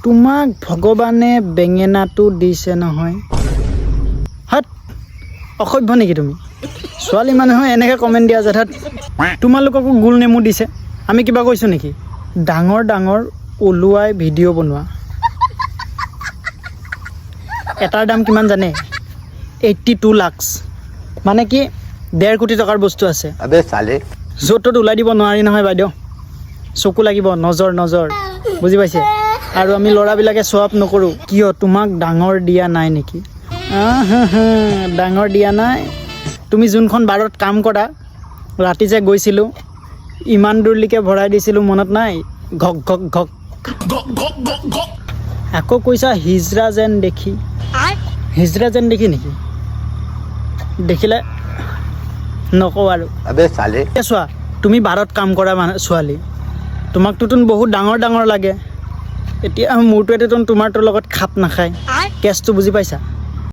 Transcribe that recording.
তোমাক ভগৱানে বেঙেনাটো দিছে নহয় হাত অসভ্য নেকি তুমি ছোৱালী মানুহে এনেকৈ কমেণ্ট দিয়া যায় তোমালোককো গোল নেমু দিছে আমি কিবা কৈছোঁ নেকি ডাঙৰ ডাঙৰ ওলোৱাই ভিডিঅ' বনোৱা এটাৰ দাম কিমান জানে 82 লাখ মানে কি 1.5 কোটি টকাৰ বস্তু আছে আবে সালে য'ত ত'ত ওলাই দিব নোৱাৰি নহয় বাইদেউ চকু লাগিব নজৰ নজৰ বুজি পাইছে আৰু আমি ল'ৰাবিলাকে শ্ব' আপ নকৰোঁ কিয় তোমাক ডাঙৰ দিয়া নাই নেকি ডাঙৰ দিয়া নাই তুমি যোনখন বাৰত কাম কৰা ৰাতি যে গৈছিলোঁ ইমান দূৰলৈকে ভৰাই দিছিলোঁ মনত নাই ঘক ঘক ঘক আকৌ কৈছা হিজৰা যেন দেখি নেকি দেখিলে নকওঁ আৰু আবে সালে চোৱা তুমি বাৰত কাম কৰা ছোৱালী তোমাকতোন বহুত ডাঙৰ ডাঙৰ লাগে এতিয়া মোৰটোৱেতো তোমাৰটোৰ লগত খাপ নাখায় কেছটো বুজি পাইছা